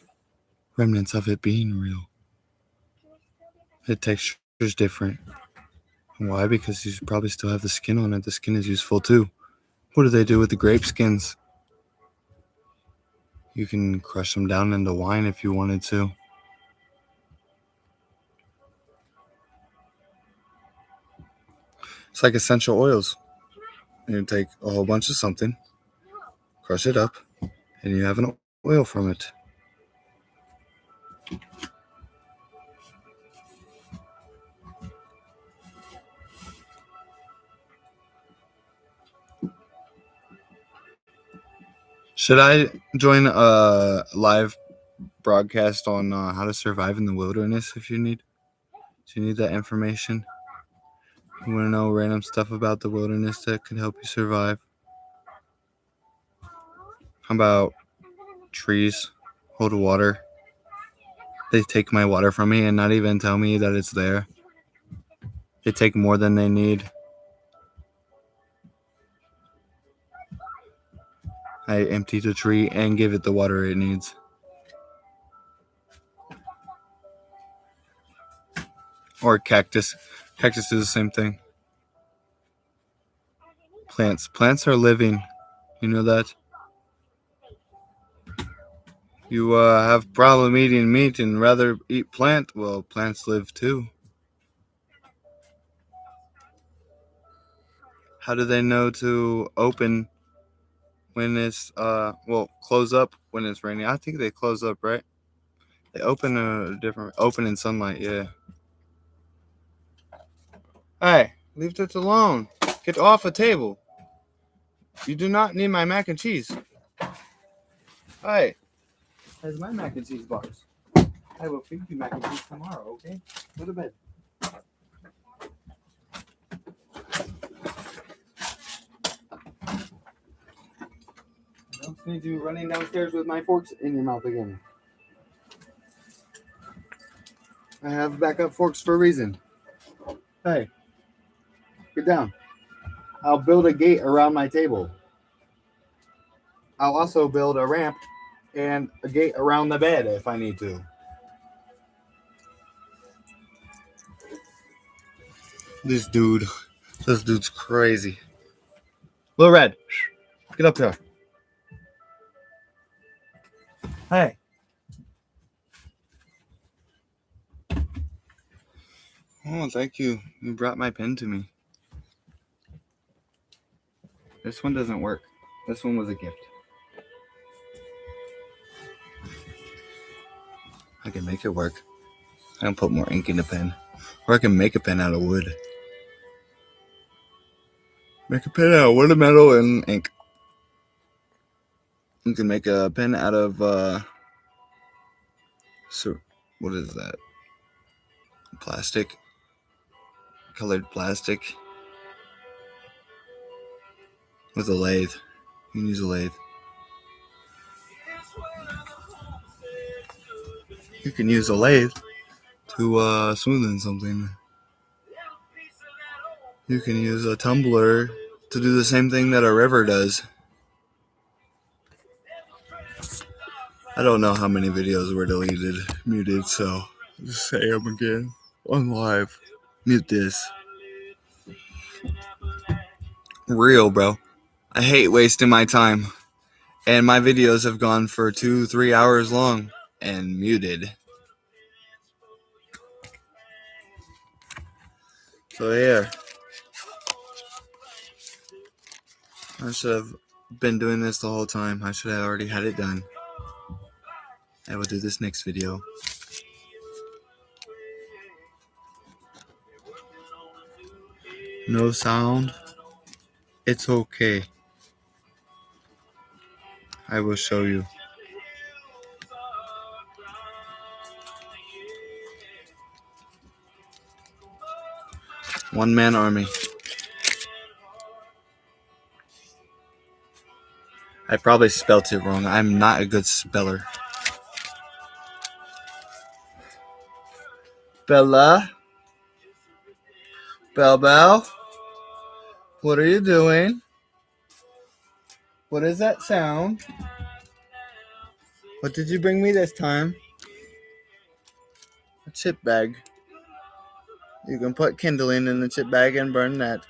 remnants of it being real. The texture is different. Why? Because you probably still have the skin on it. The skin is useful too. What do they do with the grape skins? You can crush them down into wine if you wanted to. It's like essential oils. You take a whole bunch of something, crush it up, and you have an oil from it. Should I join a live broadcast on how to survive in the wilderness if you need? Do you need that information? You want to know random stuff about the wilderness that can help you survive? How about trees hold water? They take my water from me and not even tell me that it's there. They take more than they need. I empty the tree and give it the water it needs. Or cactus. Cactus is the same thing. Plants. Plants are living. You know that? You have problem eating meat and rather eat plant. Well, plants live too. How do they know to open when it's close up when it's raining? I think they close up, right? They open open in sunlight, yeah. Hey, leave this alone. Get off the table. You do not need my mac and cheese. Hey, there's my mac and cheese bars. I will feed you mac and cheese tomorrow, okay? Go to bed. I don't need you running downstairs with my forks in your mouth again. I have backup forks for a reason. Hey, get down. I'll build a gate around my table. I'll also build a ramp and a gate around the bed if I need to. This dude's crazy. Little Red, get up here. Hey. Oh, thank you. You brought my pen to me. This one doesn't work. This one was a gift. I can make it work. I can put more ink in the pen. Or I can make a pen out of wood. Make a pen out of wood, metal, and ink. You can make a pen out of, what is that? Plastic. Colored plastic. With a lathe. You can use a lathe. You can use a lathe to smoothen something. You can use a tumbler to do the same thing that a river does. I don't know how many videos were muted, so I'll just say them again on live. Mute this. Real, bro. I hate wasting my time. And my videos have gone for 2-3 hours long and muted. So yeah. I should have been doing this the whole time. I should have already had it done. I will do this next video. No sound. It's okay. I will show you. One-man army. I probably spelt it wrong. I'm not a good speller. Bella? Bell? What are you doing? What is that sound? What did you bring me this time? A chip bag. You can put kindling in the chip bag and burn that.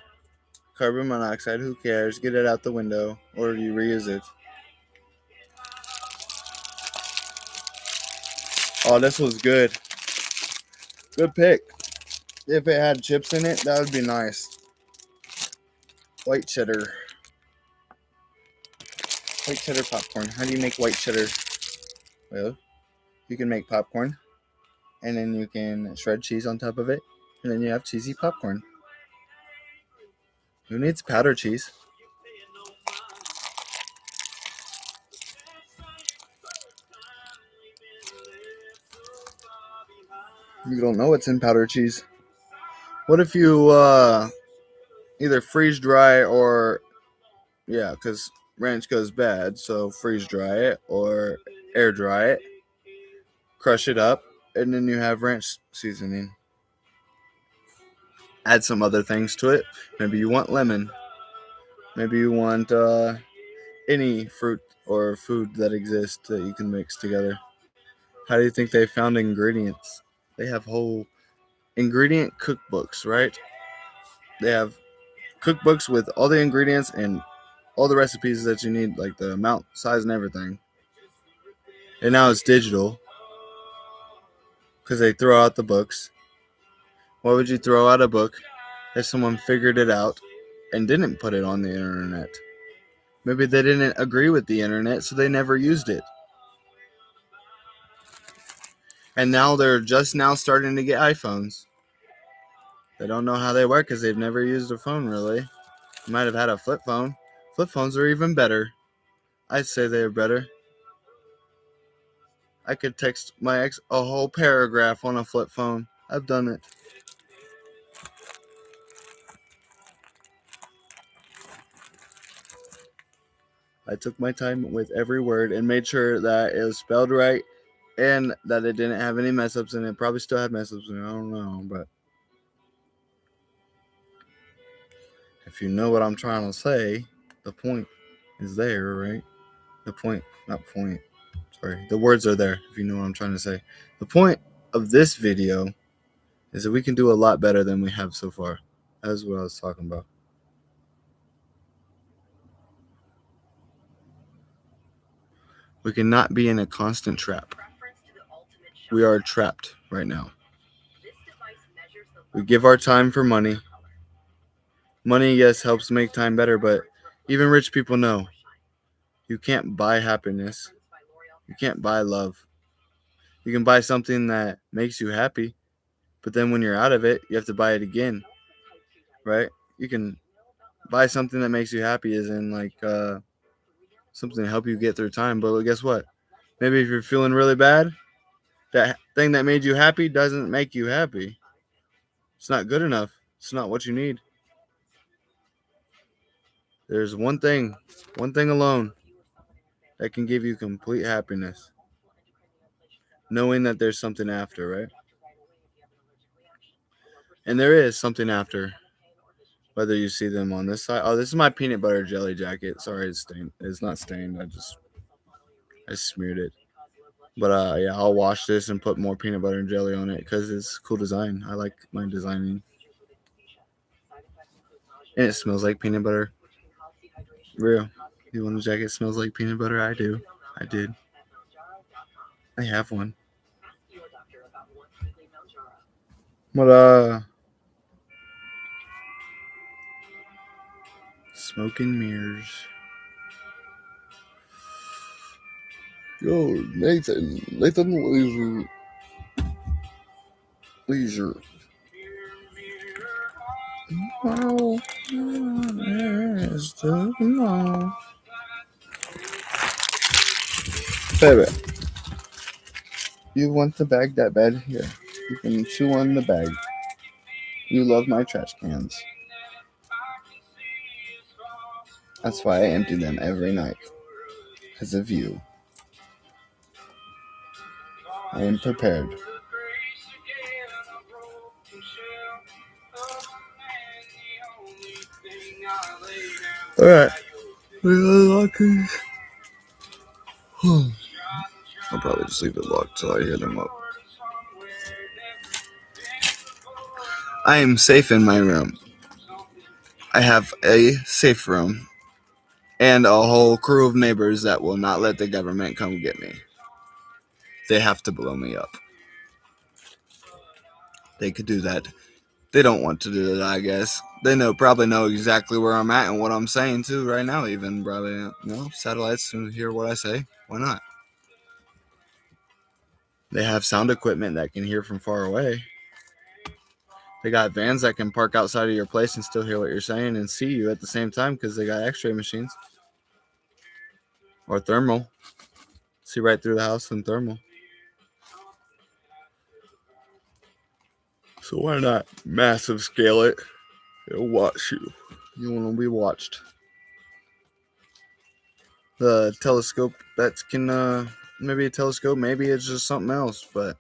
Carbon monoxide, who cares? Get it out the window, or you reuse it. Oh, this was good. Good pick. If it had chips in it, that would be nice. White cheddar. White cheddar popcorn. How do you make white cheddar? Well, you can make popcorn, and then you can shred cheese on top of it, and then you have cheesy popcorn. Who needs powder cheese? You don't know what's in powder cheese. What if you either freeze dry or, yeah, because ranch goes bad, so freeze dry it or air dry it, crush it up, and then you have ranch seasoning. Add some other things to it. Maybe you want lemon. Maybe you want any fruit or food that exists that you can mix together. How do you think they found ingredients? They have whole ingredient cookbooks, right? They have cookbooks with all the ingredients and all the recipes that you need, like the amount, size, and everything. And now it's digital because they throw out the books. Why would you throw out a book if someone figured it out and didn't put it on the internet? Maybe they didn't agree with the internet, so they never used it. And now they're just now starting to get iPhones. They don't know how they work because they've never used a phone, really. You might have had a flip phone. Flip phones are even better. I'd say they're better. I could text my ex a whole paragraph on a flip phone. I've done it. I took my time with every word and made sure that it was spelled right and that it didn't have any mess ups in it. Probably still had mess ups in it. I don't know, but if you know what I'm trying to say, the point is there, right? The point, not point. Sorry, the words are there if you know what I'm trying to say. The point of this video is that we can do a lot better than we have so far. That's what I was talking about. We cannot be in a constant trap. We are trapped right now. We give our time for money. Money, yes, helps make time better, but even rich people know you can't buy happiness. You can't buy love. You can buy something that makes you happy, but then when you're out of it, you have to buy it again, right? You can buy something that makes you happy, as in like something to help you get through time, but guess what? Maybe if you're feeling really bad, that thing that made you happy doesn't make you happy. It's not good enough. It's not what you need. There's one thing alone that can give you complete happiness. Knowing that there's something after, right? And there is something after. Whether you see them on this side. Oh, this is my peanut butter jelly jacket. Sorry, it's stained. It's not stained. I smeared it. But yeah, I'll wash this and put more peanut butter and jelly on it because it's cool design. I like my designing. And it smells like peanut butter. Real. You want a jacket that smells like peanut butter? I do. I did. I have one. But smoke and mirrors. Yo, Nathan Leisure. Baby, you want the bag that bad? Here, you can chew on the bag. You love my trash cans. That's why I empty them every night. Because of you. I am prepared. Alright. I'll probably just leave it locked till I hear them up. I am safe in my room. I have a safe room and a whole crew of neighbors that will not let the government come get me. They have to blow me up. They could do that. They don't want to do that, I guess. They probably know exactly where I'm at and what I'm saying too right now, even probably, satellites to hear what I say. Why not? They have sound equipment that can hear from far away. They got vans that can park outside of your place and still hear what you're saying and see you at the same time because they got x-ray machines. Or thermal. See right through the house in thermal. So why not massive scale it? It'll watch you. You want to be watched. The telescope that can, maybe a telescope, maybe it's just something else, but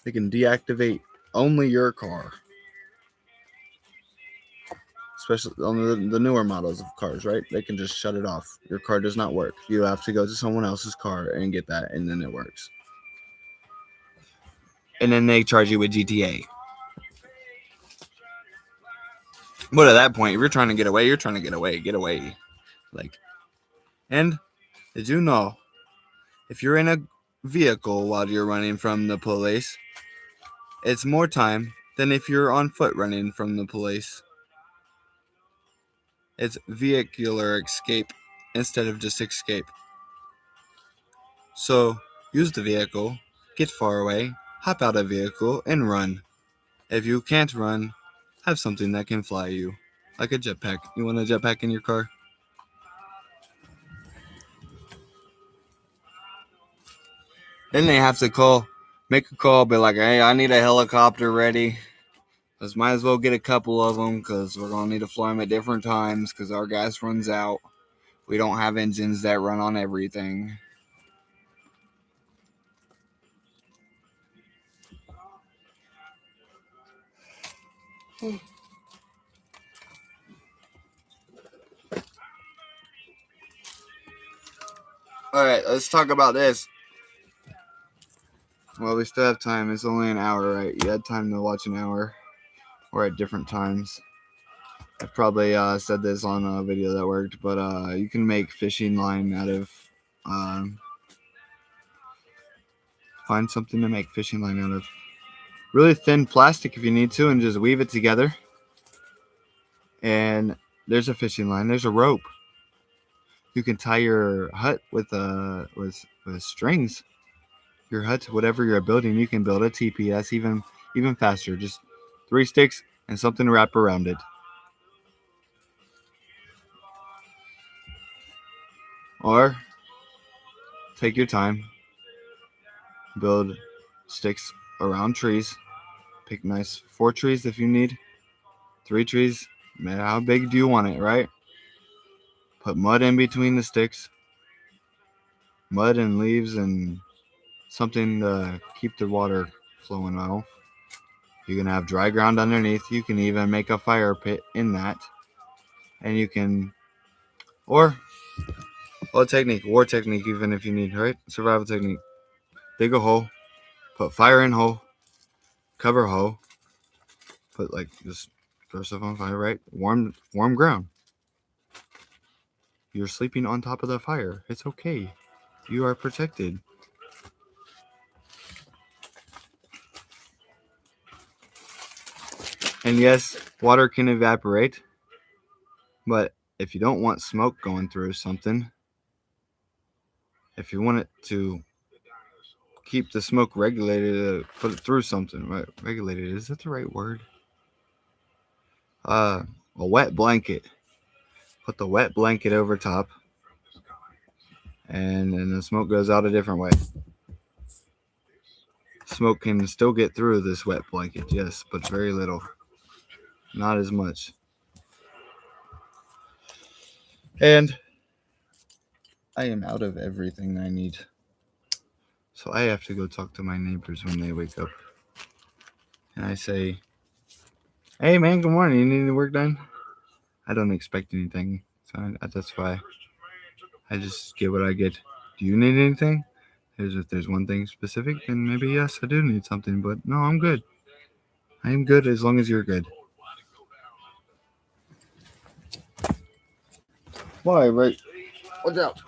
they can deactivate only your car. Especially on the newer models of cars, right? They can just shut it off. Your car does not work. You have to go to someone else's car and get that, and then it works. And then they charge you with GTA. But at that point, if you're trying to get away, you're trying to get away. Get away. And did you know, if you're in a vehicle while you're running from the police, it's more time than if you're on foot running from the police. It's vehicular escape instead of just escape. So use the vehicle, get far away, hop out of the vehicle, and run. If you can't run, have something that can fly you, like a jetpack. You want a jetpack in your car? Then they have to make a call, be like, hey, I need a helicopter ready. Let's might as well get a couple of them because we're going to need to fly them at different times because our gas runs out. We don't have engines that run on everything. Alright, let's talk about this. Well, we still have time. It's only an hour, right? You had time to watch an hour. Or at different times. I probably said this on a video that worked, but you can make fishing line out of... find something to make fishing line out of. Really thin plastic if you need to, and just weave it together. And there's a fishing line. There's a rope. You can tie your hut with strings. Your hut, whatever you're building, you can build a teepee. That's even faster. Just 3 sticks and something to wrap around it. Or take your time. Build sticks around trees. Pick nice 4 trees if you need. 3 trees. Man, how big do you want it, right? Put mud in between the sticks. Mud and leaves and something to keep the water flowing out. You can have dry ground underneath. You can even make a fire pit in that. And you can, or war technique even if you need, right? Survival technique. Dig a hole. Put fire in hole. Cover hole. Put just throw stuff on fire, right? Warm ground. You're sleeping on top of the fire. It's okay. You are protected. And yes, water can evaporate. But if you don't want smoke going through something, if you want it to keep the smoke regulated, put it through something, right? Regulated, is that the right word? a wet blanket. Put the wet blanket over top, and then the smoke goes out a different way. Smoke can still get through this wet blanket, yes, but very little. Not as much. And I am out of everything I need. So I have to go talk to my neighbors when they wake up. And I say, hey man, good morning. You need any work done? I don't expect anything. So that's why I just get what I get. Do you need anything? If there's one thing specific, then maybe yes, I do need something. But no, I'm good. I am good as long as you're good. Why, right? What's up?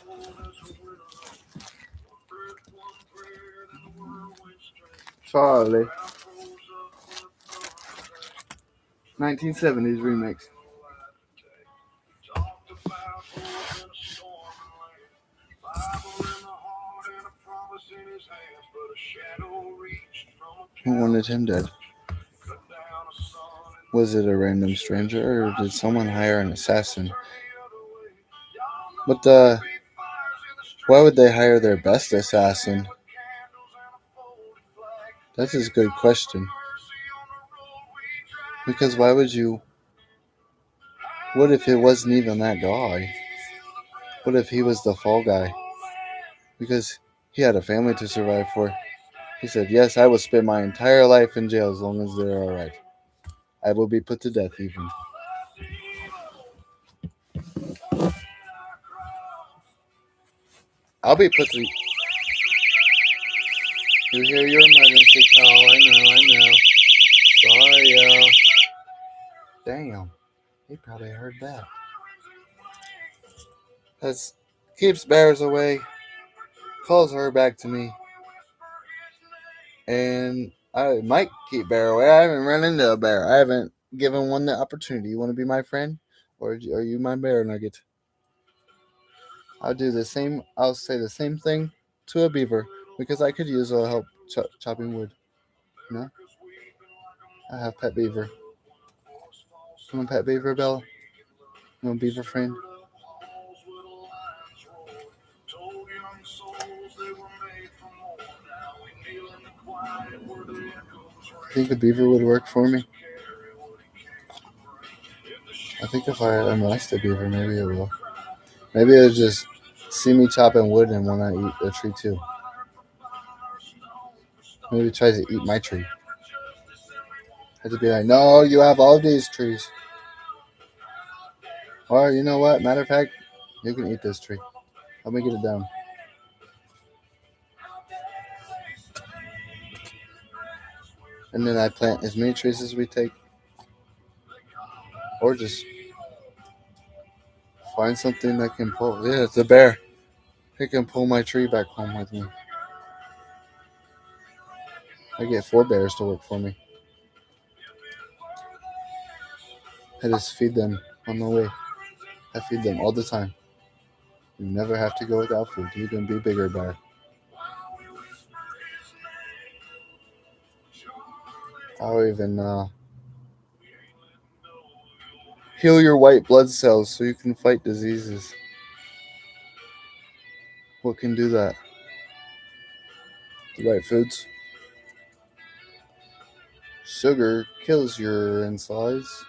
Charlie. 1970s remix. Who wanted him dead? Was it a random stranger, or did someone hire an assassin? But why would they hire their best assassin? That's a good question. Because why would you? What if it wasn't even that guy? What if he was the fall guy? Because he had a family to survive for. He said, yes, I will spend my entire life in jail as long as they're alright. I will be put to death even. I'll be put to... You hear your emergency call. I know. Sorry, y'all. Damn. He probably heard that. That keeps bears away. Calls her back to me. And I might keep bear away. I haven't run into a bear. I haven't given one the opportunity. You want to be my friend? Or are you my bear nugget? I'll say the same thing to a beaver. Because I could use a help chopping wood. You know? I have pet beaver. You want pet beaver, Bella? You want beaver friend? I think a beaver would work for me. I think if I unless the beaver, maybe it will. Maybe it'll just see me chopping wood and want to eat a tree too. Maybe it tries to eat my tree. I have to be like, no, you have all these trees. Or you know what? Matter of fact, you can eat this tree. Help me get it down. And then I plant as many trees as we take. Or just find something that can pull. Yeah, it's a bear. He can pull my tree back home with me. I get 4 bears to work for me. I just feed them on the way. I feed them all the time. You never have to go without food. You can be bigger bear. I'll even heal your white blood cells so you can fight diseases. What can do that? The right foods. Sugar kills your insides.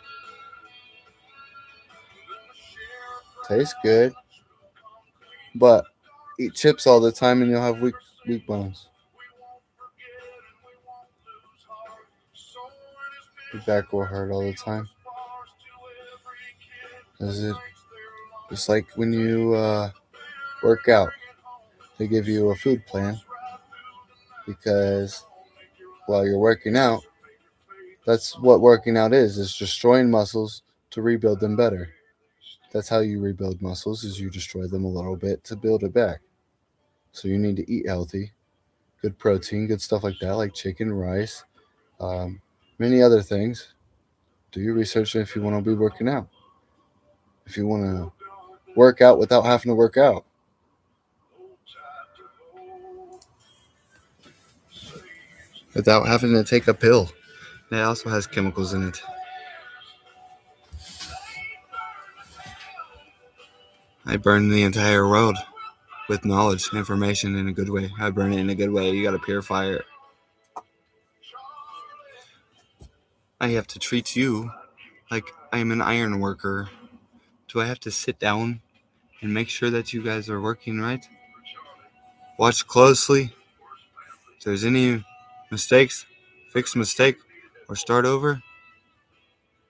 Tastes good. But eat chips all the time and you'll have weak bones. Your back will hurt all the time. Is it just like when you work out? They give you a food plan because while you're working out, that's what working out is destroying muscles to rebuild them better. That's how you rebuild muscles, is you destroy them a little bit to build it back. So you need to eat healthy, good protein, good stuff like that, like chicken, rice, many other things. Do your research if you want to be working out. If you want to work out without having to work out. Without having to take a pill. It also has chemicals in it. I burn the entire world with knowledge, information in a good way. I burn it in a good way. You gotta purify it. I have to treat you like I am an iron worker. Do I have to sit down and make sure that you guys are working right? Watch closely. If there's any mistakes, fix mistake, or start over.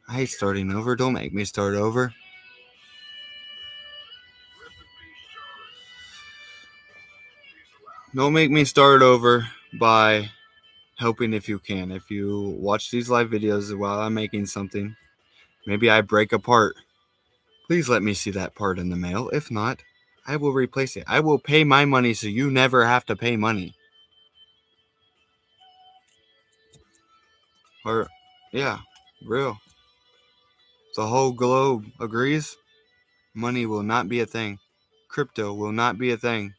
I hate starting over. Don't make me start over. Don't make me start over by helping if you can. If you watch these live videos while I'm making something, maybe I break a part. Please let me see that part in the mail. If not, I will replace it. I will pay my money so you never have to pay money. Or, yeah, real. The whole globe agrees. Money will not be a thing. Crypto will not be a thing.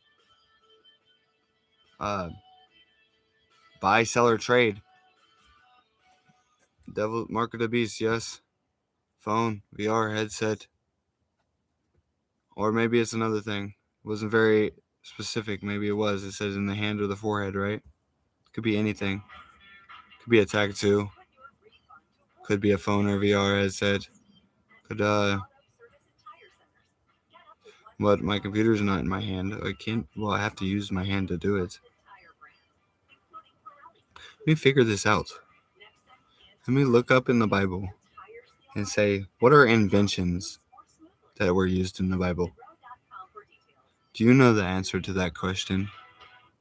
Buy, sell, or trade. Devil, mark of the beast, yes. Phone, VR, headset. Or maybe it's another thing. It wasn't very specific. Maybe it was. It says in the hand or the forehead, right? Could be anything. Could be a tattoo. Could be a phone or VR headset. Could, but my computer's not in my hand. I can't, well, I have to use my hand to do it. Let me figure this out. Let me look up in the Bible and say, what are inventions that were used in the Bible? Do you know the answer to that question?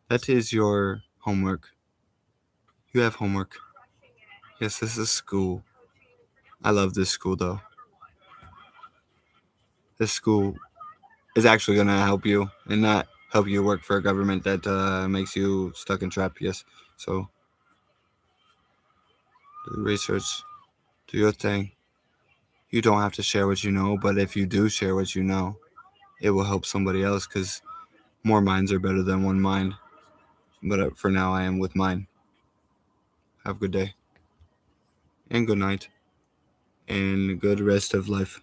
That is your homework. You have homework. Yes, this is school. I love this school, though. This school is actually going to help you and not help you work for a government that makes you stuck and trapped. Yes. So, do research. Do your thing. You don't have to share what you know, but if you do share what you know, it will help somebody else because more minds are better than one mind. But for now, I am with mine. Have a good day. And good night. And good rest of life.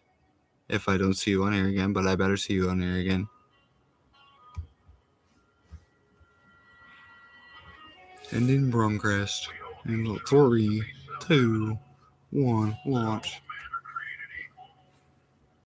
If I don't see you on here again, but I better see you on here again. Ending broadcast in 3, 2, 1, launch.